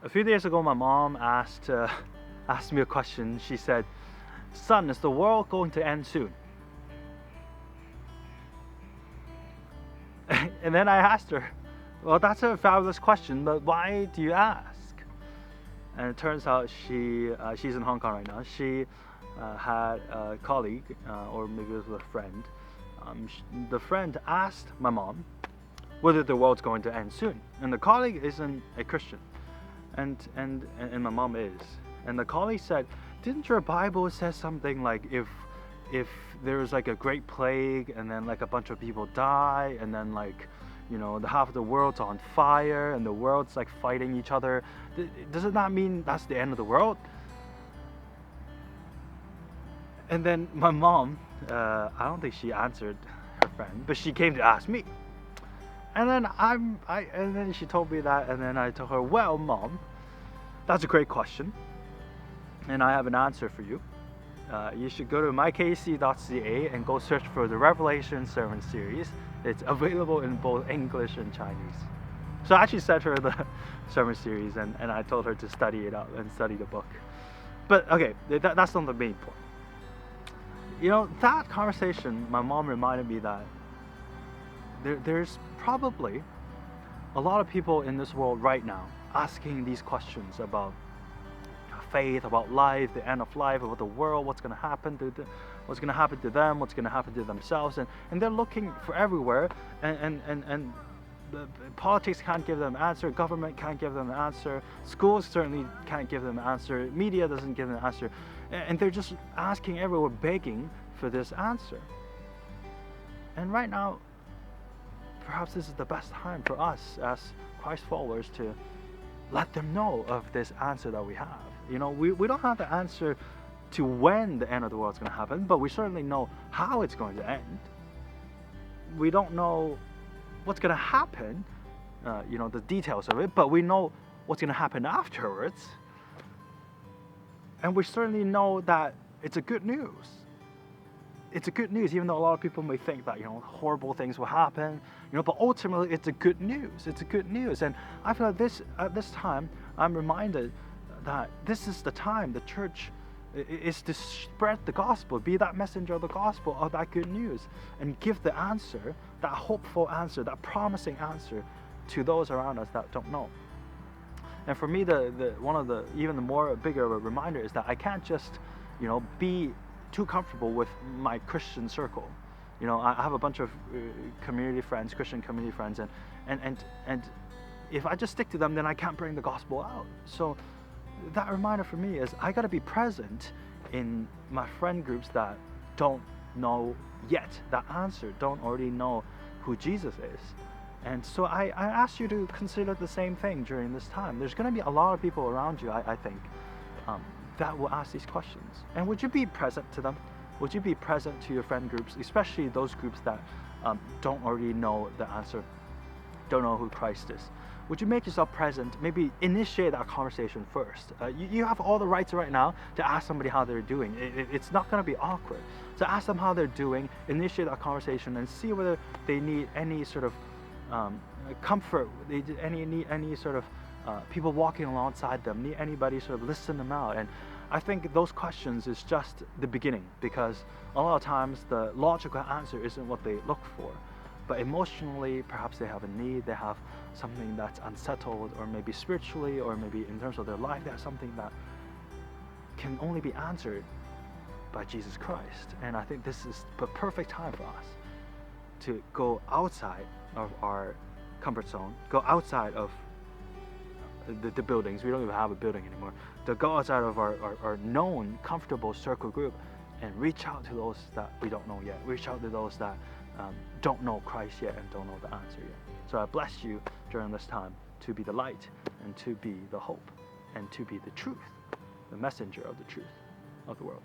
A few days ago, my mom asked me a question. She said, "Son, is the world going to end soon?" And then I asked her, "Well, that's a fabulous question, but why do you ask?" And it turns out she's in Hong Kong right now. She had a colleague, or maybe it was a friend. The friend asked my mom whether the world's going to end soon, and the colleague isn't a Christian, and my mom is. And the colleague said, "Didn't your Bible say something like if there's like a great plague and then like a bunch of people die and then like, you know, the half of the world's on fire and the world's like fighting each other, doesn't that mean that's the end of the world?" And then my mom, I don't think she answered her friend, but she came to ask me. And then and then she told me that, and then I told her, "Well, Mom, that's a great question, and I have an answer for you. You should go to mykec.ca and go search for the Revelation Sermon Series. It's available in both English and Chinese." So I actually sent her the sermon series, and I told her to study it up and study the book. But okay, that's not the main point. You know, that conversation, my mom reminded me that there's probably a lot of people in this world right now asking these questions about faith, about life, the end of life, about the world, what's going to happen to them, what's going to happen to themselves, and they're looking for everywhere, and the politics can't give them an answer, government can't give them an answer, schools certainly can't give them an answer, media doesn't give them an answer, and they're just asking everywhere, begging for this answer. And right now, perhaps this is the best time for us as Christ followers to let them know of this answer that we have. You know, we don't have the answer to when the end of the world is going to happen, but we certainly know how it's going to end. We don't know what's going to happen, you know, the details of it, but we know what's going to happen afterwards. And we certainly know that it's a good news. It's a good news, even though a lot of people may think that, you know, horrible things will happen, you know, but ultimately it's a good news. It's a good news. And I feel like at this time, I'm reminded that this is the time the church is to spread the gospel, be that messenger of the gospel, of that good news, and give the answer, that hopeful answer, that promising answer to those around us that don't know. And for me, one of the even the more bigger of a reminder is that I can't just, you know, be too comfortable with my Christian circle. You know, I have a bunch of community friends, Christian community friends, and if I just stick to them, then I can't bring the gospel out. So that reminder for me is I got to be present in my friend groups that don't know yet that answer, don't already know who Jesus is. And so I ask you to consider the same thing during this time. There's going to be a lot of people around you, I think, that will ask these questions. And would you be present to them? Would you be present to your friend groups, especially those groups that don't already know the answer, don't know who Christ is? Would you make yourself present, maybe initiate that conversation first? You have all the rights right now to ask somebody how they're doing. It's not going to be awkward. So ask them how they're doing, initiate that conversation, and see whether they need any sort of comfort, they need any sort of people walking alongside them, need anybody sort of listen them out. And I think those questions is just the beginning, because a lot of times the logical answer isn't what they look for. But emotionally, perhaps they have a need, they have something that's unsettled, or maybe spiritually, or maybe in terms of their life, they have something that can only be answered by Jesus Christ. And I think this is the perfect time for us to go outside of our comfort zone, go outside of the buildings. We don't even have a building anymore. To go outside of our known, comfortable circle group and reach out to those that we don't know yet. Reach out to those that don't know Christ yet and don't know the answer yet. So I bless you during this time to be the light and to be the hope and to be the truth, the messenger of the truth of the world.